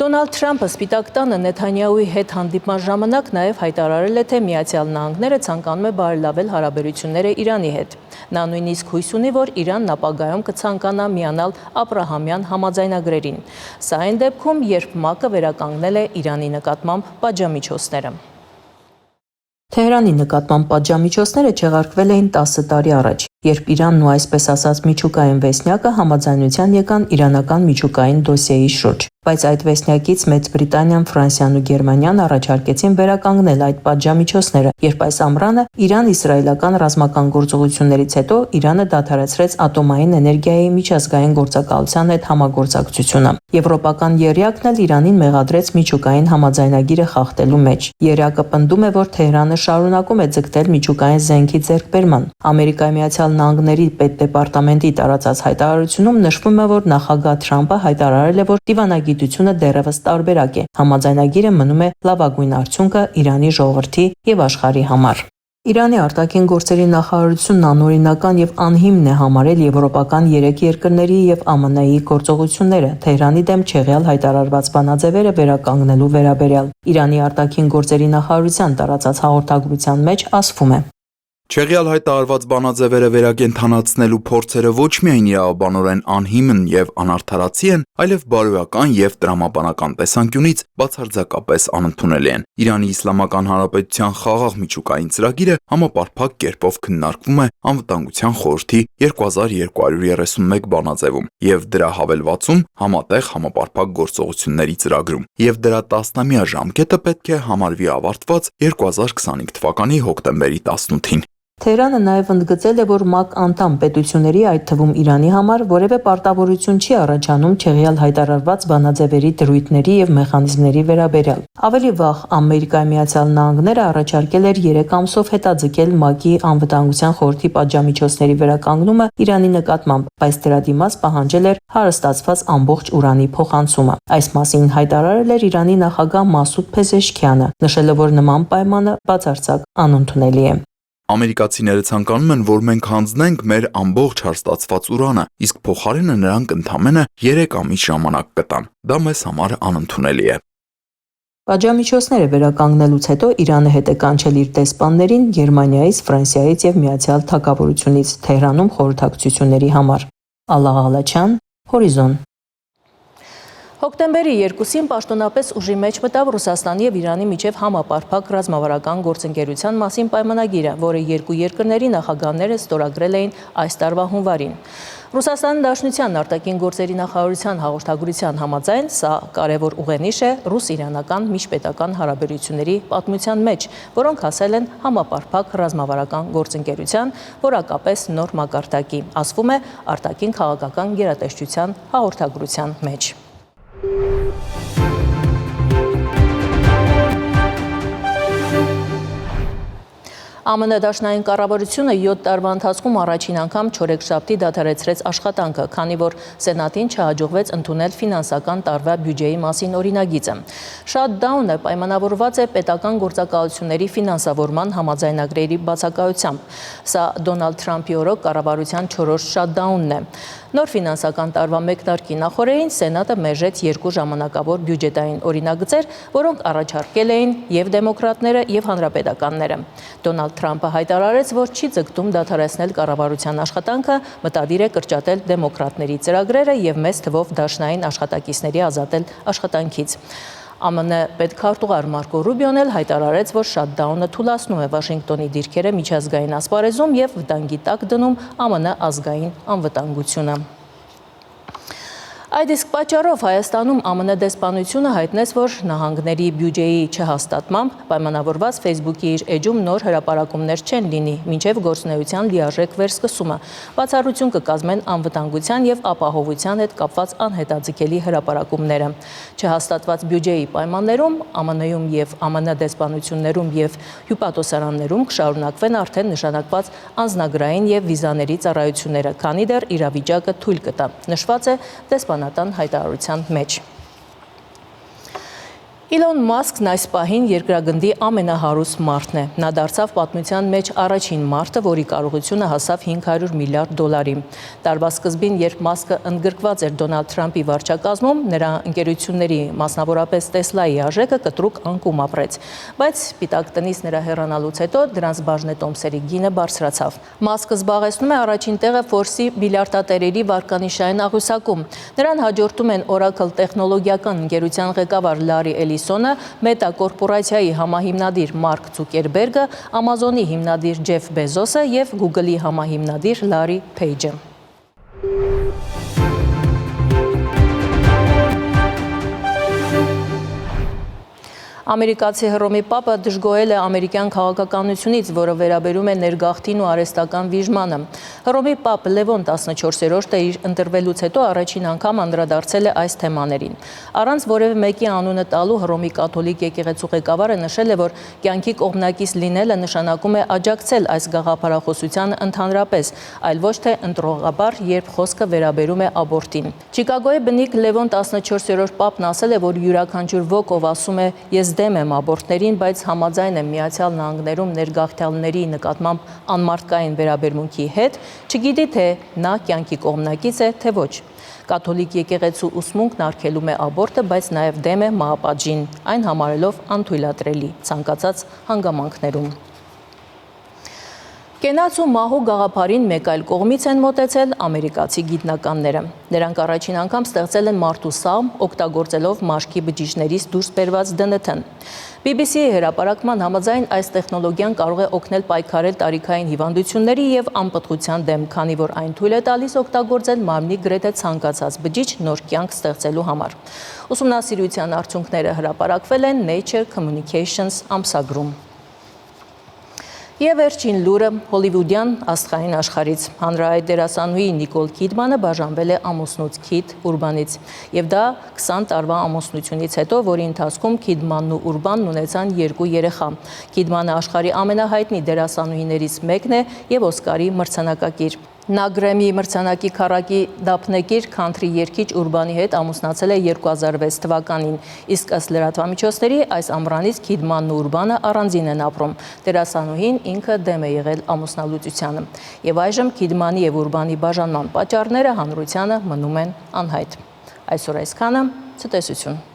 Դոնալդ Թրամփը Սպիտակ տանը Նեթանյահուի հետ հանդիպման ժամանակ նաև հայտարարել է, թե Միացյալ Նահանգները ցանկանում է բարելավել հարաբերությունները Իրանի հետ։ Նա նույնիսկ հույս ունի, որ Իրանն ապագայում կցանկանա միանալ Աբրահամյան համաձայնագրերին։ Սա այն դեպքում, երբ ՄԱԿ-ը վերականգնել է Իրանի նկատմամբ պատժամիջոցները։ Թեհրանի նկատմամբ պատժամիջոցները չեղարկվել էին 10 տարի առաջ, երբ Իրանն ու այսպես ասած միջուկային վեսնյակը համաձայնության եկան իրանական միջուկային դոսիեի շուրջ։ Բայց այդ վեսնյակից Մեծ Բրիտանիան, Ֆրանսիան ու Գերմանիան առաջարկեցին վերականգնել այդ պատժամիջոցները, երբ այս ամռանը Իրան-իսրայելական ռազմական գործողություններից հետո Իրանը դադարեցրեց ատոմային էներգիայի միջազգային գործակալության հետ համագործակցությունը։ Եվրոպական եռյակն էլ Իրանին մեղադրեց միջուկային համաձայնագիրը խախտելու մեջ։ Եռյակը պնդում է, որ Թեհրանը շարունակում է ձգտել միջուկային զենքի ձեռքբերման։ Ամերիկայի Միացյալ Նահանգների պետդեպարտամենտի տարածած հայտարարությունում նշվում է, որ նախագահ Թրամփը հայտարարել է, որ դիվանագիտությունը դեռևս տարբերակ է։ Համաձայնագիրը մնում է լավագույն արդյունքը Իրանի ժողովրդի եւ աշխարհի համար։ Իրանի արտաքին գործերի նախարարությունն անօրինական եւ անհիմն է համարել եվրոպական 3 երկրների եւ ԱՄՆ-ի գործողությունները Թեհրանի դեմ չեղյալ հայտարարված բանաձևերը վերականգնելու վերաբերյալ։ Իրանի արտաքին գործերի նախարարության տարածած հաղորդագրության մեջ ասվում է. Չեղյալ հայտարարված բանաձևերը վերակենդանացնելու փորձերը ոչ միայն իրավաբանորեն անհիմն եւ անարդարացի են, այլև բարոյական եւ տրամաբանական տեսանկյունից բացարձակապես անընդունելի են։ Իրանի Իսլամական Հանրապետության խաղաղ միջուկային ծրագիրը համապարփակ կերպով քննարկվում է Անվտանգության խորհրդի 2231 բանաձևում եւ դրա հավելվածում համատեղ համապարփակ գործողությունների ծրագրում, եւ դրա 10-ամյա ժամկետը պետք է համարվի ավարտված 2025 թվականի հոկտեմբերի 18-ին։ Թեհրանը նաև ընդգծել է, որ ՄԱԿ անդամ պետությունների, այդ թվում Իրանի համար, որևէ պարտավորություն չի առաջանում չեղյալ հայտարարված բանաձևերի դրույթների եւ մեխանիզմների վերաբերյալ։ Ավելի վաղ Ամերիկայի Միացյալ Նահանգները առաջարկել էր 3 ամսով հետաձգել ՄԱԿ-ի Անվտանգության խորհրդի պատժամիջոցների վերականգնումը Իրանի նկատմամբ, բայց դրա դիմաց պահանջել էր հարստացված ամբողջ ուրանի փոխանցումը։ Այս մասին հայտարարել էր Իրանի նախագահ Մասուդ Փեզեշքյանը, նշելով, որ նման պայմանը բացարձակ անընդունելի է։ Ամերիկացիները ցանկանում են, որ մենք հանձնենք մեր ամբողջ հարստացված ուրանը, իսկ փոխարենը նրանք ընդամենը 3 ամիս ժամանակ կտան։ Դա մեզ համար անընդունելի է։ Պատժամիջոցները վերականգնելուց հետո Իրանը հետ է կանչել իր դեսպաններին Գերմանիայից, Ֆրանսիայից եւ Միացյալ Թագավորությունից Թեհրանում խորհրդակցությունների համար։ Ալաղալաչյան, Հորիզոն։ Հոկտեմբերի 2-ին պաշտոնապես ուժի մեջ մտավ Ռուսաստանի եւ Իրանի միջև համապարփակ ռազմավարական գործընկերության մասին պայմանագիրը, որը երկու երկրների նախագահները ստորագրել էին այս տարվա հունվարին։ Ռուսաստանի Դաշնության արտաքին գործերի նախարարության հաղորդագրության համաձայն սա կարևոր ուղենիշ է ռուս-իրանական միջպետական հարաբերությունների պատմության մեջ, որոնք հասել են համապարփակ ռազմավարական գործընկերության որակապես նոր մակարդակի, ասվում է արտաքին քաղաքական գերատեսչության հաղորդագրության մեջ։ ԱՄՆ դաշնային կառավարությունը 7 տարվա ընթացքում առաջին անգամ չորեքշաբթի դադարեցրեց աշխատանքը, քանի որ Սենատին չհաջողվեց ընդունել ֆինանսական տարվա բյուջեի մասին օրինագիծը։ Շաթդաունը պայմանավորված է պետական գործակալությունների ֆինանսավորման համաձայնագրերի բացակայությամբ։ Սա Դոնալդ Թրամփի օրոք կառավարության 4-րդ շաթդաունն է։ Նոր ֆինանսական տարվա մեկնարկի նախօրեին Սենատը մերժեց 2 ժամանակավոր բյուջետային օրինագծեր, որոնք առաջարկել էին եւ դեմոկրատները եւ հանրապետականները։ Դոնալդ Թրամփը հայտարարեց, որ չի ձգտում դադարեցնել կառավարության աշխատանքը, մտադիր է կրճատել դեմոկրատների ծրագրերը եւ մեծ թվով դաշնային աշխատակիցների ազատել աշխատանքից։ ԱՄՆ պետքարտուղար Մարկո Ռուբիոն էլ հայտարարեց, որ շաթդաունը թուլացնում է Վաշինգտոնի դիրքերը միջազգային ասպարեզում եւ վտանգի տակ դնում ԱՄՆ ազգային անվտանգությունը։ Այդ իսկ պատճառով Հայաստանում ԱՄՆ դեսպանությունը հայտնեց, որ նահանգների բյուջեի չհաստատմամբ պայմանավորված Facebook-ի իր էջում նոր հրապարակումներ չեն լինի, մինչև գործունեության լիարժեք վերսկսումը։ Բացառություն կկազմեն անվտանգության եւ ապահովության հետ կապված անհետաձգելի հրապարակումները։ Չհաստատված բյուջեի պայմաններում ԱՄՆ-ում եւ ԱՄՆ դեսպանություններում եւ հյուպատոսարաններում կշարունակվեն արդեն նշանակված անձնագրային եւ վիզաների ծառայությունները, քանի դեռ իրավիճակը թույլ կտա։ Նշված է դեսպանատան հայտարարության մեջ։ Իլոն Մասկն այս պահին երկրագնդի ամենահարուստ մարդն է։ Նա դարձավ պատմության մեջ առաջին մարդը, որի կարողությունը հասավ $500 միլիարդ։ Տարվա սկզբին, երբ Մասկը ընդգրկված էր Դոնալդ Թրամփի վարչակազմում, նրա ընկերությունների, մասնավորապես Տեսլայի արժեքը կտրուկ անկում ապրեց, բայց Սպիտակ տնից նրա հեռանալուց հետո դրանց բաժնետոմսերի գինը բարձրացավ։ Մասկը զբաղեցնում է առաջին տեղը Ֆորսի միլիարդատերերի վարկանիշային աղյուսակում։ Նրան հաջորդում են Oracle տեխնոլոգիական ընկերության ղեկավար Լարի Էլիսոնը, Մետա կորպորացիայի համահիմնադիր Մարկ Ցուկերբերգը, Ամազոնի հիմնադիր Ջեֆ Բեզոսը եւ Գուգլի համահիմնադիր Լարի Փեյջը։ Ամերիկացի Հռոմի Պապը դժգոհել է ամերիկյան քաղաքականությունից, որը վերաբերում է ներգաղթին ու արհեստական վիժմանը։ Հռոմի Պապ Լևոն 14-րդը իր ընտրվելուց հետո առաջին անգամ անդրադարձել է այս թեմաներին։ Առանց որևէ մեկի անունը տալու Հռոմի կաթոլիկ եկեղեցու ղեկավարը նշել է, որ կյանքի կողմնակից լինելը նշանակում է աջակցել այս գաղափարախոսությանը ընդհանրապես, այլ ոչ թե ընտրողաբար, երբ խոսքը վերաբերում է աբորտին։ Չիկագոյի բնիկ Լևոն 14-րդ Պապն ասել է, որ յուրաքանչյուր ոք, ով ասում է «Ես դեմ եմ աբորտներին, բայց համաձայն եմ Միացյալ Նահանգներում ներգաղթյալների նկատմամբ անմարդկային վերաբերմունքի հետ, չգիտի թե նա կյանքի կողմնակից է, թե ոչ։ Կաթոլիկ եկեղեցու ուսմունքն արգելում է աբորտը, բայց նաև դեմ է մահապատժին, այն համարելով անթույլատրելի ցանկացած հանգամանքներում։ Կենաց ու մահու գաղափարին մեկ այլ կողմից են մոտեցել ամերիկացի գիտնականները։ Նրանք առաջին անգամ ստեղծել են մարդու սամ, օգտագործելով մաշկի բջիջներից դուրս բերված ԴՆԹ-ն։ BBC-ի հրապարակման համաձայն այս տեխնոլոգիան կարող է օգնել պայքարել տարիքային հիվանդությունների եւ անպտղության դեմ, քանի որ այն թույլ է տալիս օգտագործել մարմնի գրեթե ցանկացած բջիջ նոր կյանք ստեղծելու համար։ Ուսումնասիրության արդյունքները հրապարակվել են Nature Communications ամսագրում։ Եվ վերջին լուրը հոլիվուդյան աստղային աշխարհից։ Հանրահայտ դերասանուհի Նիկոլ Քիդմանը բաժանվել է ամուսնուց Քիթ Ուրբանից։ Եվ դա 20 տարվա ամուսնությունից հետո, որի ընթացքում Քիդմանն ու Ուրբանն ունեցան 2 երեխա։ Քիդմանը աշխարհի ամենահայտնի դերասանուհիներից մեկն է եւ Օսկարի մրցանակակիր։ Նա Գրեմի մրցանակի քառակի դափնեկիր քանթրի երգիչ Ուրբանի հետ ամուսնացել է 2006 թվականին, իսկ ըստ լրատվամիջոցների այս ամռանից Քիդմանն ու Ուրբանը առանձին են ապրում։ Դերասանուհին ինքը դեմ է եղել ամուսնալուծությանը։ Եվ այժմ Քիդմանի եւ Ուրբանի բաժանման պատճառները հանրությանը մնում են անհայտ։ Այսօր այսքանը, ցտեսություն։